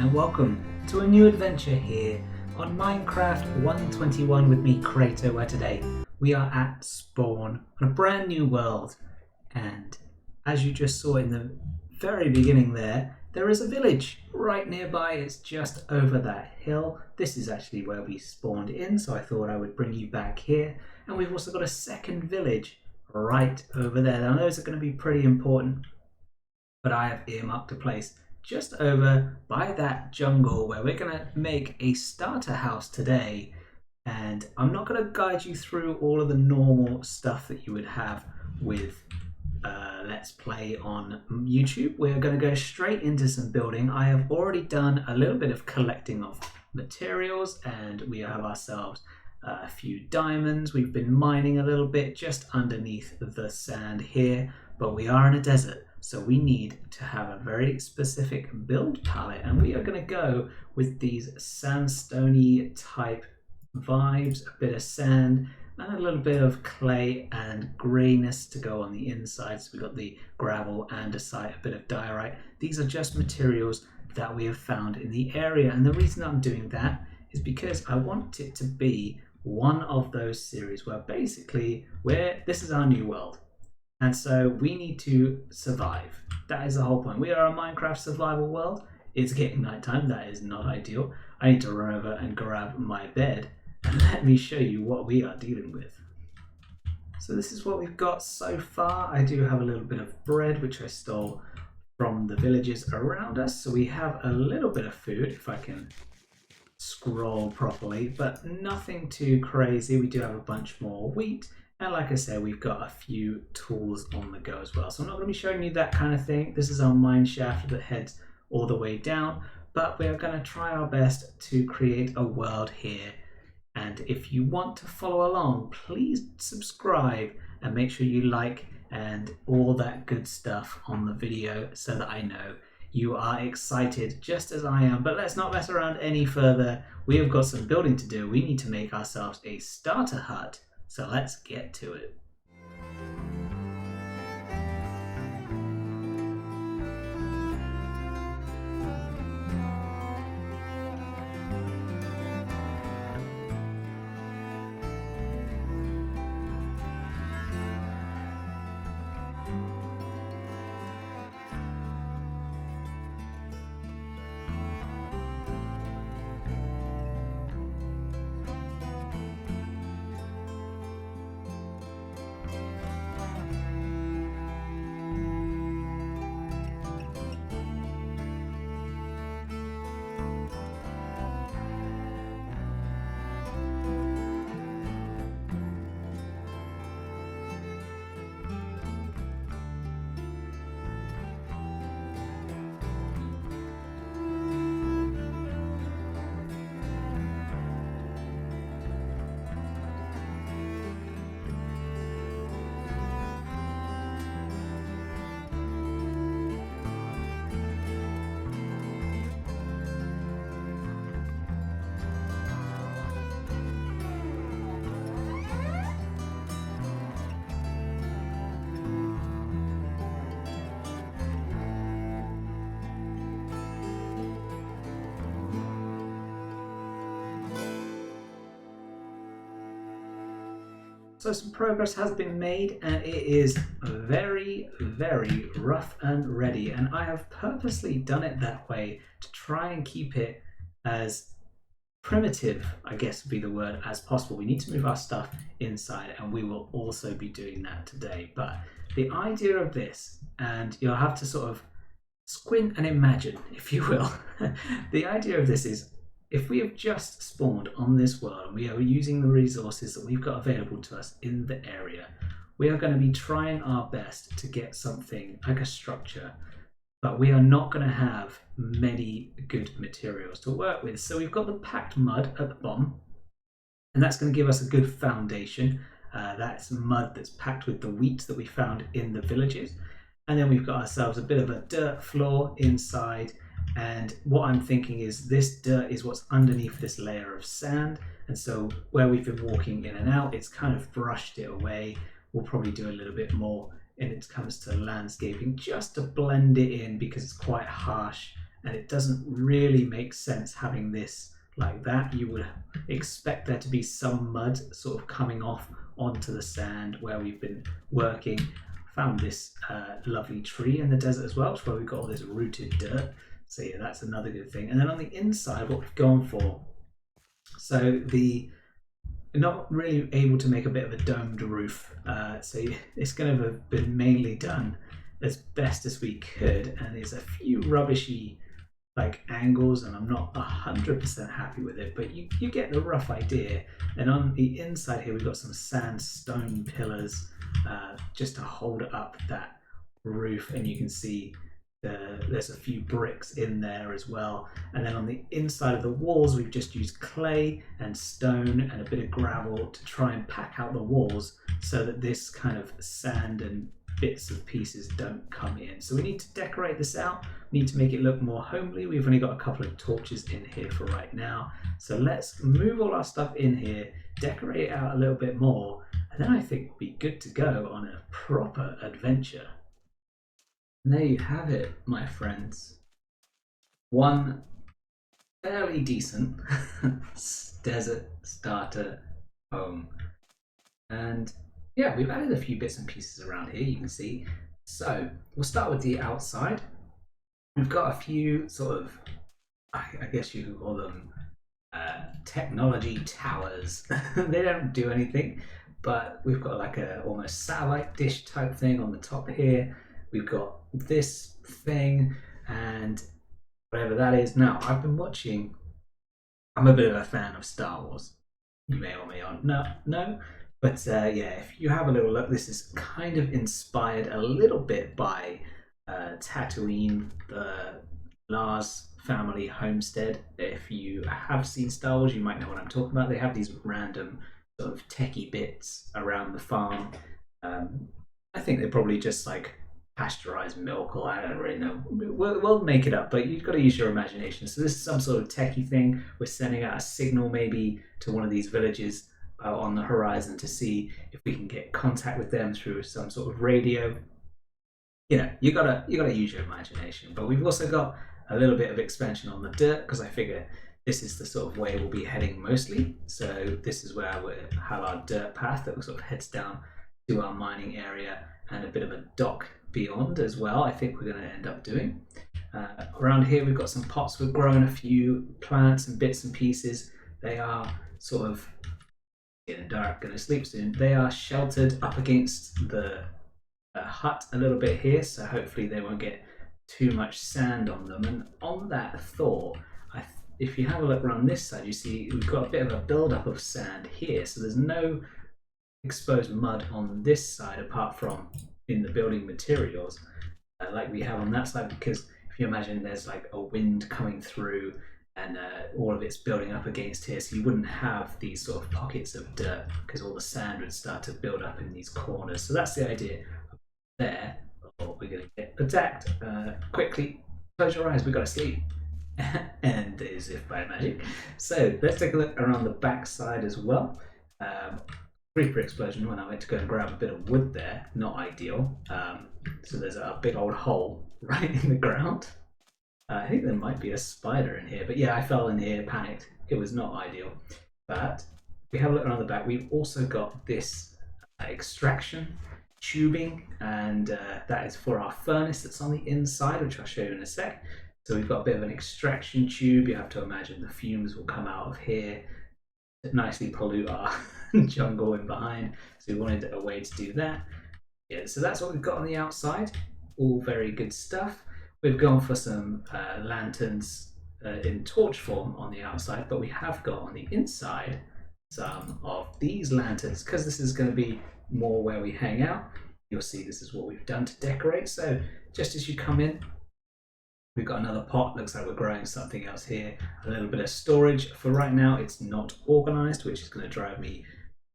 and welcome to a new adventure here on Minecraft 121 with me, Krato, where today we are at spawn on a brand new world. And as you just saw in the very beginning there is a village right nearby. It's just over that hill. This is actually where we spawned in, so I thought I would bring you back here. And we've also got a second village right over there. Now those are going to be pretty important, but I have earmarked a place just over by that jungle where we're going to make a starter house today. And I'm not going to guide you through all of the normal stuff that you would have with Let's Play on YouTube. We're going to go straight into some building. I have already done a little bit of collecting of materials, and we have ourselves a few diamonds. We've been mining a little bit just underneath the sand here, but we are in a desert. So we need to have a very specific build palette, and we are going to go with these sandstony type vibes, a bit of sand and a little bit of clay and greyness to go on the inside. So we've got the gravel, andesite, a bit of diorite. These are just materials that we have found in the area, and the reason I'm doing that is because I want it to be one of those series where basically this is our new world. And so we need to survive. That is the whole point. We are a Minecraft survival world. It's getting nighttime. That is not ideal. I need to run over and grab my bed and let me show you what we are dealing with. So this is what we've got so far. I do have a little bit of bread, which I stole from the villages around us. So we have a little bit of food, if I can scroll properly, but nothing too crazy. We do have a bunch more wheat. And like I said, we've got a few tools on the go as well. So I'm not going to be showing you that kind of thing. This is our mine shaft that heads all the way down. But we're going to try our best to create a world here. And if you want to follow along, please subscribe and make sure you like and all that good stuff on the video so that I know you are excited just as I am. But let's not mess around any further. We have got some building to do. We need to make ourselves a starter hut. So let's get to it. So some progress has been made, and it is very, very rough and ready. And I have purposely done it that way to try and keep it as primitive, I guess would be the word, as possible. We need to move our stuff inside, and we will also be doing that today. But the idea of this, and you'll have to sort of squint and imagine, if you will. The idea of this is, if we have just spawned on this world and we are using the resources that we've got available to us in the area, we are going to be trying our best to get something like a structure, but we are not going to have many good materials to work with. So we've got the packed mud at the bottom, and that's going to give us a good foundation. That's mud that's packed with the wheat that we found in the villages. And then we've got ourselves a bit of a dirt floor inside. And what I'm thinking is this dirt is what's underneath this layer of sand. And so where we've been walking in and out, it's kind of brushed it away. We'll probably do a little bit more when it comes to landscaping just to blend it in because it's quite harsh and it doesn't really make sense having this like that. You would expect there to be some mud sort of coming off onto the sand where we've been working. Found this lovely tree in the desert as well, which is where we've got all this rooted dirt. So yeah, that's another good thing. And then on the inside, what we've gone for, so the not really able to make a bit of a domed roof. So it's going to have been mainly done as best as we could, and there's a few rubbishy like angles, and I'm not 100% happy with it, but you get the rough idea. And on the inside here, we've got some sandstone pillars just to hold up that roof, and you can see there's a few bricks in there as well. And then on the inside of the walls, we've just used clay and stone and a bit of gravel to try and pack out the walls so that this kind of sand and bits of pieces don't come in. So we need to decorate this out, we need to make it look more homely. We've only got a couple of torches in here for right now. So let's move all our stuff in here, decorate it out a little bit more, and then I think we'll be good to go on a proper adventure. And there you have it, my friends. One fairly decent desert starter home. And yeah, we've added a few bits and pieces around here, you can see. So we'll start with the outside. We've got a few sort of, I guess you could call them technology towers. They don't do anything, but we've got like a almost satellite dish type thing on the top here. We've got this thing and whatever that is. Now, I've been watching, I'm a bit of a fan of Star Wars. You may or may not know. But yeah, if you have a little look, this is kind of inspired a little bit by Tatooine, the Lars family homestead. If you have seen Star Wars, you might know what I'm talking about. They have these random sort of techie bits around the farm. I think they probably just like pasteurized milk, or I don't really know. We'll make it up, but you've got to use your imagination. So this is some sort of techie thing. We're sending out a signal maybe to one of these villages on the horizon to see if we can get contact with them through some sort of radio. You know, you gotta use your imagination. But we've also got a little bit of expansion on the dirt, because I figure this is the sort of way we'll be heading mostly. So this is where we have our dirt path that sort of heads down to our mining area, and a bit of a dock beyond as well, I think we're going to end up doing. Around here we've got some pots. We've grown a few plants and bits and pieces. They are sort of getting dark, going to sleep soon. They are sheltered up against the hut a little bit here, so hopefully they won't get too much sand on them. And on that thought, if you have a look around this side, you see we've got a bit of a build-up of sand here, so there's no exposed mud on this side apart from in the building materials like we have on that side, because if you imagine there's like a wind coming through and all of it's building up against here, so you wouldn't have these sort of pockets of dirt because all the sand would start to build up in these corners. So that's the idea there. Oh, we're going to get attacked. Quickly close your eyes, we've got to sleep. And as if by magic. So let's take a look around the back side as well. Creeper explosion when I went to go and grab a bit of wood there, not ideal. So there's a big old hole right in the ground. I think there might be a spider in here, but yeah, I fell in here, panicked. It was not ideal. But if we have a look around the back, we've also got this extraction tubing, and that is for our furnace that's on the inside, which I'll show you in a sec. So we've got a bit of an extraction tube. You have to imagine the fumes will come out of here, nicely pollute our jungle in behind. So we wanted a way to do that. Yeah, so that's what we've got on the outside. All very good stuff. We've gone for some lanterns in torch form on the outside, but we have got on the inside some of these lanterns, because this is going to be more where we hang out. You'll see this is what we've done to decorate. So just as you come in, we've got another pot. Looks like we're growing something else here. A little bit of storage. For right now, it's not organized, which is going to drive me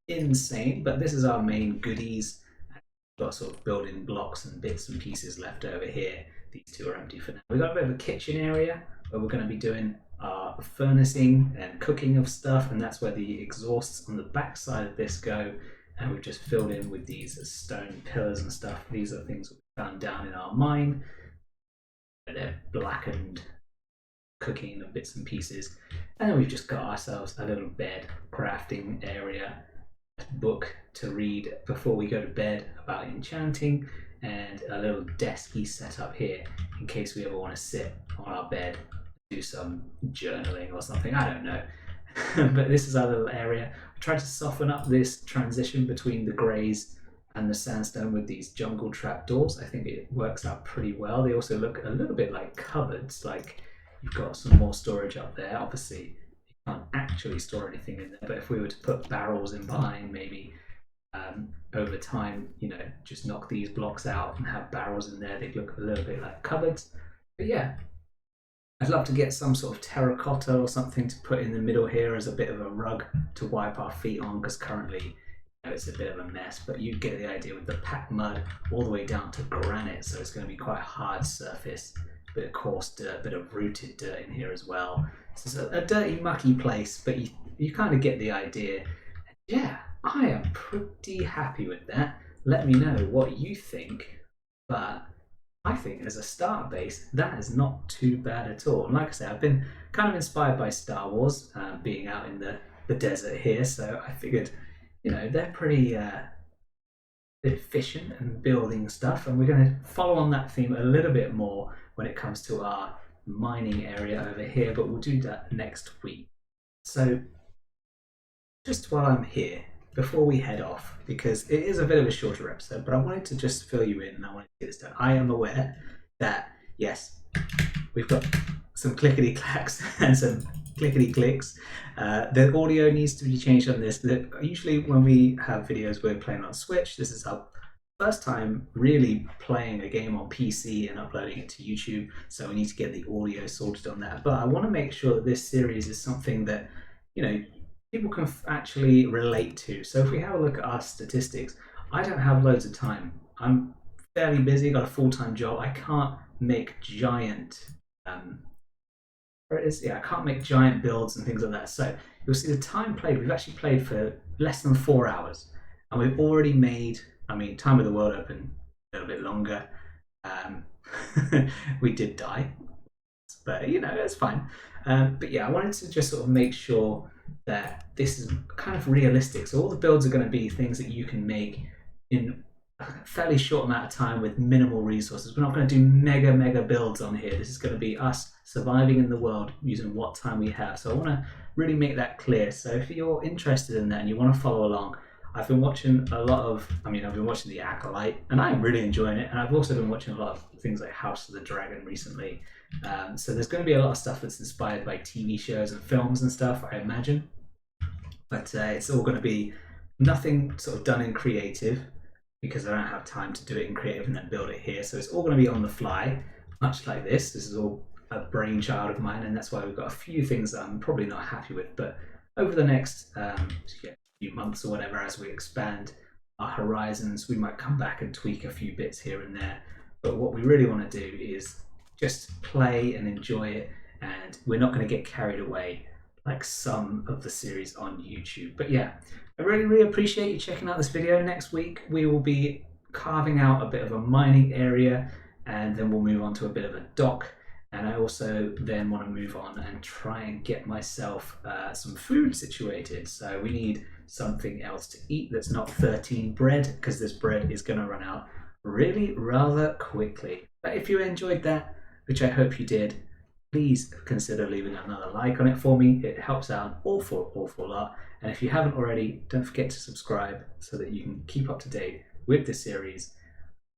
insane, but this is our main goodies. We've got sort of building blocks and bits and pieces left over here. These two are empty for now. We've got a bit of a kitchen area where we're going to be doing our furnacing and cooking of stuff, and that's where the exhausts on the back side of this go. And we've just filled in with these stone pillars and stuff. These are things we found down in our mine. They're blackened cooking and bits and pieces. And then we've just got ourselves a little bed crafting area, book to read before we go to bed about enchanting, and a little desky set up here in case we ever want to sit on our bed, do some journaling or something, I don't know. But this is our little area. I tried to soften up this transition between the greys and the sandstone with these jungle trapdoors. I think it works out pretty well. They also look a little bit like cupboards, like you've got some more storage up there. Obviously you can't actually store anything in there, but if we were to put barrels in behind, maybe over time, just knock these blocks out and have barrels in there, they'd look a little bit like cupboards. But yeah, I'd love to get some sort of terracotta or something to put in the middle here as a bit of a rug to wipe our feet on, because currently it's a bit of a mess, but you get the idea with the packed mud all the way down to granite, so it's going to be quite a hard surface, a bit of coarse dirt, a bit of rooted dirt in here as well. So it's a dirty, mucky place, but you kind of get the idea. Yeah, I am pretty happy with that. Let me know what you think, but I think as a start base, that is not too bad at all. And like I say, I've been kind of inspired by Star Wars, being out in the desert here, so I figured, they're pretty efficient and building stuff, and we're going to follow on that theme a little bit more when it comes to our mining area over here, but we'll do that next week. So just while I'm here, before we head off, because it is a bit of a shorter episode, but I wanted to just fill you in and I wanted to get this done. I am aware that, yes, we've got some clickety clacks and some clickety clicks. The audio needs to be changed on this. Usually when we have videos we're playing on Switch, this is our first time really playing a game on PC and uploading it to YouTube, so we need to get the audio sorted on that. But I want to make sure that this series is something that, people can actually relate to. So if we have a look at our statistics, I don't have loads of time. I'm fairly busy, got a full-time job. I can't make giant I can't make giant builds and things like that. So you'll see the time played, we've actually played for less than 4 hours, and we've already made, Time of the World Open a little bit longer. We did die, but that's fine. But yeah, I wanted to just sort of make sure that this is kind of realistic. So all the builds are going to be things that you can make in a fairly short amount of time with minimal resources. We're not going to do mega builds on here. This is going to be us surviving in the world using what time we have. So I want to really make that clear. So if you're interested in that and you want to follow along, I've been watching a lot of, I've been watching The Acolyte and I'm really enjoying it. And I've also been watching a lot of things like House of the Dragon recently. So there's going to be a lot of stuff that's inspired by TV shows and films and stuff, I imagine. But it's all going to be nothing sort of done in creative, because I don't have time to do it in creative and then build it here. So it's all going to be on the fly, much like this. This is all a brainchild of mine, and that's why we've got a few things that I'm probably not happy with. But over the next few months or whatever, as we expand our horizons, we might come back and tweak a few bits here and there. But what we really want to do is just play and enjoy it, and we're not going to get carried away like some of the series on YouTube. But yeah, I really appreciate you checking out this video. Next week we will be carving out a bit of a mining area, and then we'll move on to a bit of a dock. And I also then want to move on and try and get myself some food situated. So we need something else to eat that's not 13 bread, because this bread is going to run out really rather quickly. But if you enjoyed that, which I hope you did, please consider leaving another like on it for me. It helps out an awful lot. And if you haven't already, don't forget to subscribe so that you can keep up to date with the series.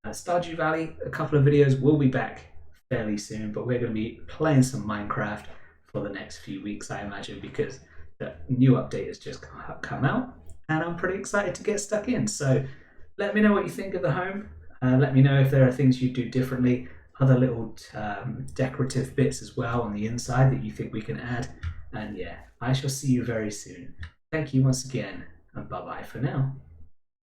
Stardew Valley, a couple of videos will be back fairly soon, but we're going to be playing some Minecraft for the next few weeks, I imagine, because the new update has just come out and I'm pretty excited to get stuck in. So let me know what you think of the home. Let me know if there are things you do differently, other little decorative bits as well on the inside that you think we can add. And yeah, I shall see you very soon. Thank you once again, and bye bye for now.